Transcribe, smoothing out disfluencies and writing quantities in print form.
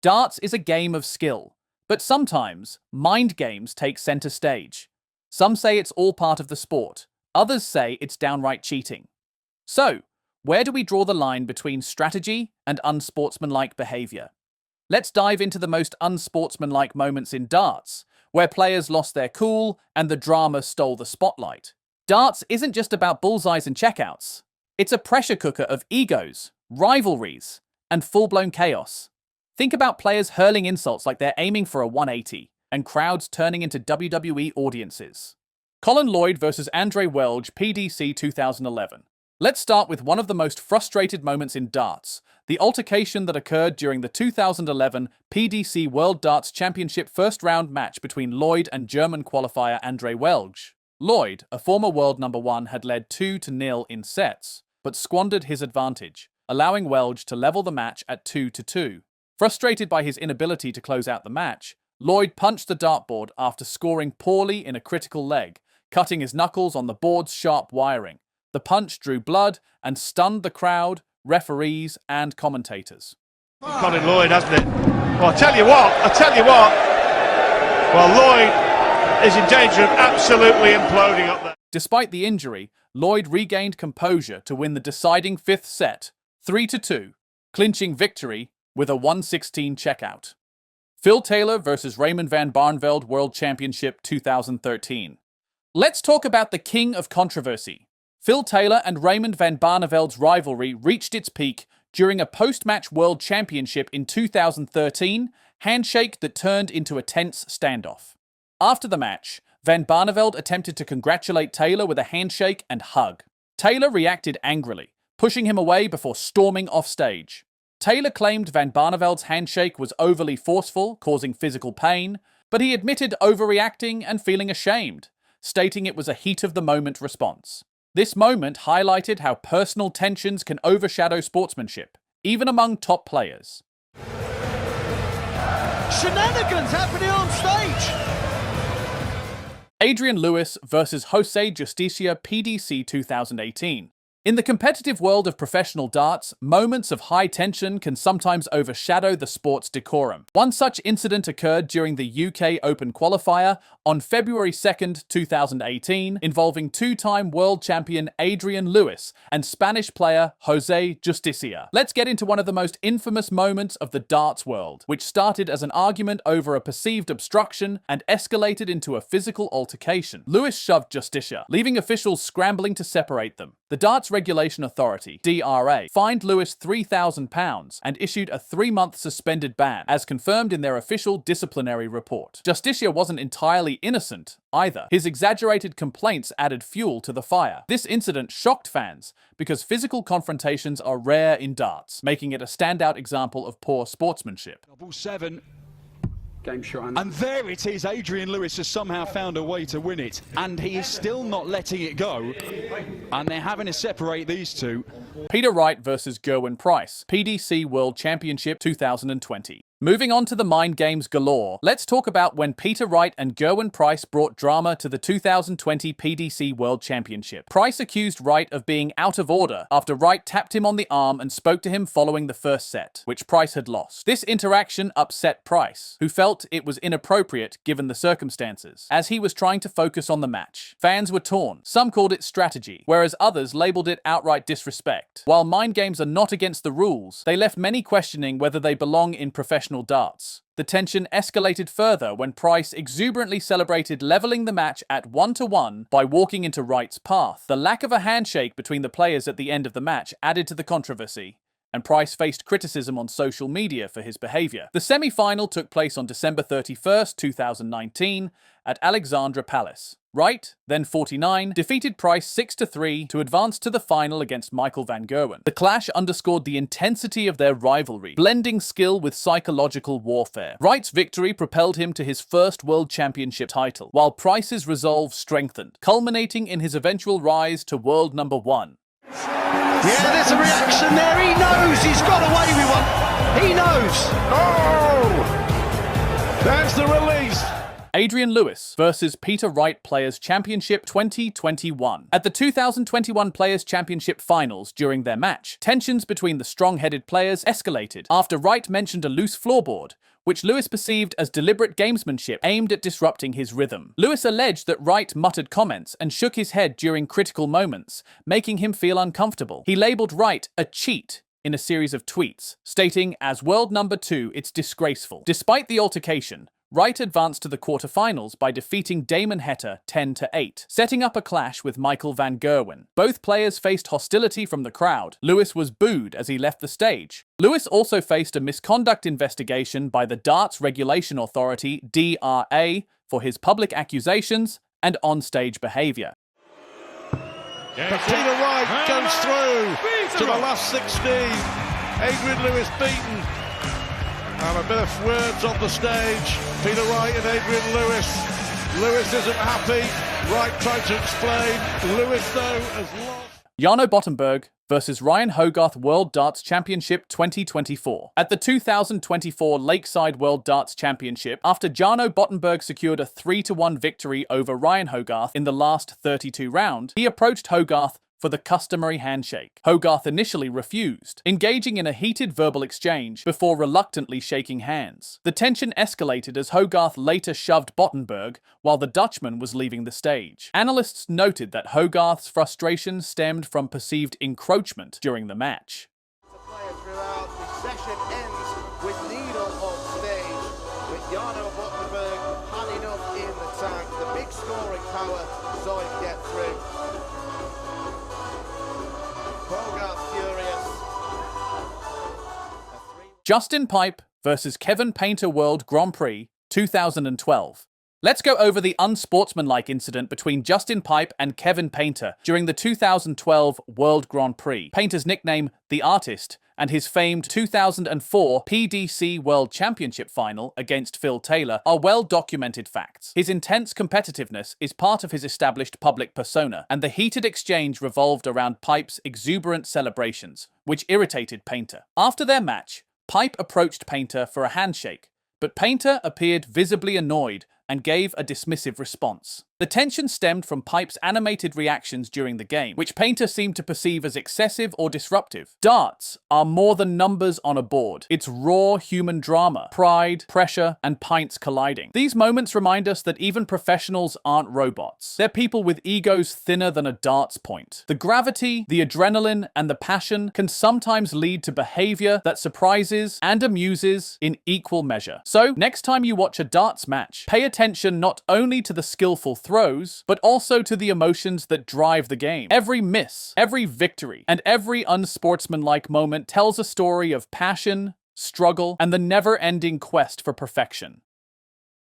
Darts is a game of skill, but sometimes mind games take center stage. Some say it's all part of the sport, others say it's downright cheating. So, where do we draw the line between strategy and unsportsmanlike behavior? Let's dive into the most unsportsmanlike moments in darts, where players lost their cool and the drama stole the spotlight. Darts isn't just about bullseyes and checkouts. It's a pressure cooker of egos, rivalries, and full-blown chaos. Think about players hurling insults like they're aiming for a 180, and crowds turning into WWE audiences. Colin Lloyd versus Andre Welge, PDC 2011. Let's start with one of the most frustrated moments in darts, the altercation that occurred during the 2011 PDC World Darts Championship first-round match between Lloyd and German qualifier Andre Welge. Lloyd, a former world number 1, had led 2-0 in sets, but squandered his advantage, allowing Welge to level the match at 2-2. Frustrated by his inability to close out the match, Lloyd punched the dartboard after scoring poorly in a critical leg, cutting his knuckles on the board's sharp wiring. The punch drew blood and stunned the crowd, referees, and commentators. Colin Lloyd, hasn't it? Well, I tell you what. Well, Lloyd is in danger of absolutely imploding up there. Despite the injury, Lloyd regained composure to win the deciding fifth set, 3-2, clinching victory with a 116 checkout. Phil Taylor versus Raymond van Barneveld World Championship 2013. Let's talk about the king of controversy. Phil Taylor and Raymond van Barneveld's rivalry reached its peak during a post-match World Championship in 2013, handshake that turned into a tense standoff. After the match, Van Barneveld attempted to congratulate Taylor with a handshake and hug. Taylor reacted angrily, pushing him away before storming off stage. Taylor claimed Van Barneveld's handshake was overly forceful, causing physical pain, but he admitted overreacting and feeling ashamed, stating it was a heat-of-the-moment response. This moment highlighted how personal tensions can overshadow sportsmanship, even among top players. Shenanigans happening on stage! Adrian Lewis versus Justicia, PDC 2018. In the competitive world of professional darts, moments of high tension can sometimes overshadow the sport's decorum. One such incident occurred during the UK Open qualifier on February 2nd, 2018, involving two-time world champion Adrian Lewis and Spanish player Justicia. Let's get into one of the most infamous moments of the darts world, which started as an argument over a perceived obstruction and escalated into a physical altercation. Lewis shoved Justicia, leaving officials scrambling to separate them. The Darts Regulation Authority, DRA, fined Lewis £3,000 and issued a 3-month suspended ban, as confirmed in their official disciplinary report. Justicia wasn't entirely innocent either. His exaggerated complaints added fuel to the fire. This incident shocked fans because physical confrontations are rare in darts, making it a standout example of poor sportsmanship. Double 7. Game shot. And there it is. Adrian Lewis has somehow found a way to win it, and he is still not letting it go, and they're having to separate these two. Peter Wright versus Gerwyn Price, PDC World Championship 2020. Moving on to the mind games galore, let's talk about when Peter Wright and Gerwyn Price brought drama to the 2020 PDC World Championship. Price accused Wright of being out of order after Wright tapped him on the arm and spoke to him following the first set, which Price had lost. This interaction upset Price, who felt it was inappropriate given the circumstances, as he was trying to focus on the match. Fans were torn. Some called it strategy, whereas others labeled it outright disrespect. While mind games are not against the rules, they left many questioning whether they belong in professional darts. The tension escalated further when Price exuberantly celebrated leveling the match at 1-1 by walking into Wright's path. The lack of a handshake between the players at the end of the match added to the controversy, and Price faced criticism on social media for his behavior. The semi-final took place on December 31st, 2019 at Alexandra Palace. Wright, then 49, defeated Price 6-3 to advance to the final against Michael van Gerwen. The clash underscored the intensity of their rivalry, blending skill with psychological warfare. Wright's victory propelled him to his first World Championship title, while Price's resolve strengthened, culminating in his eventual rise to world number 1. Yeah, there's a reaction there. He knows he's got away with one. He knows. Oh! There's the release. Adrian Lewis versus Peter Wright Players Championship 2021. At the 2021 Players Championship finals, during their match, tensions between the strong-headed players escalated after Wright mentioned a loose floorboard, which Lewis perceived as deliberate gamesmanship aimed at disrupting his rhythm. Lewis alleged that Wright muttered comments and shook his head during critical moments, making him feel uncomfortable. He labeled Wright a cheat in a series of tweets, stating, "As world number 2, it's disgraceful." Despite the altercation, Wright advanced to the quarterfinals by defeating Damon Heta 10-8, setting up a clash with Michael van Gerwen. Both players faced hostility from the crowd. Lewis was booed as he left the stage. Lewis also faced a misconduct investigation by the Darts Regulation Authority (DRA) for his public accusations and on-stage behaviour. But Peter Wright goes through to the last 16. Adrian Lewis beaten. And a bit of words on the stage. Peter Wright and Adrian Lewis. Lewis isn't happy. Wright tried to explain. Lewis, though, has lost. Jarno Bottenberg versus Ryan Hogarth World Darts Championship 2024. At the 2024 Lakeside World Darts Championship, after Jarno Bottenberg secured a 3-1 victory over Ryan Hogarth in the last 32 round, he approached Hogarth for the customary handshake. Hogarth initially refused, engaging in a heated verbal exchange before reluctantly shaking hands. The tension escalated as Hogarth later shoved Bottenberg while the Dutchman was leaving the stage. Analysts noted that Hogarth's frustration stemmed from perceived encroachment during the match. Throughout, the session ends with Needle on stage, with Jarno Bottenberg had enough in the tank. The big scoring power saw him get through. Justin Pipe versus Kevin Painter World Grand Prix 2012. Let's go over the unsportsmanlike incident between Justin Pipe and Kevin Painter during the 2012 World Grand Prix. Painter's nickname, The Artist, and his famed 2004 PDC World Championship final against Phil Taylor are well-documented facts. His intense competitiveness is part of his established public persona, and the heated exchange revolved around Pipe's exuberant celebrations, which irritated Painter. After their match, Pipe approached Painter for a handshake, but Painter appeared visibly annoyed and gave a dismissive response. The tension stemmed from Pipe's animated reactions during the game, which Painter seemed to perceive as excessive or disruptive. Darts are more than numbers on a board. It's raw human drama, pride, pressure, and pints colliding. These moments remind us that even professionals aren't robots. They're people with egos thinner than a darts point. The gravity, the adrenaline, and the passion can sometimes lead to behavior that surprises and amuses in equal measure. So, next time you watch a darts match, pay attention not only to the skillful throws, but also to the emotions that drive the game. Every miss, every victory, and every unsportsmanlike moment tells a story of passion, struggle, and the never-ending quest for perfection.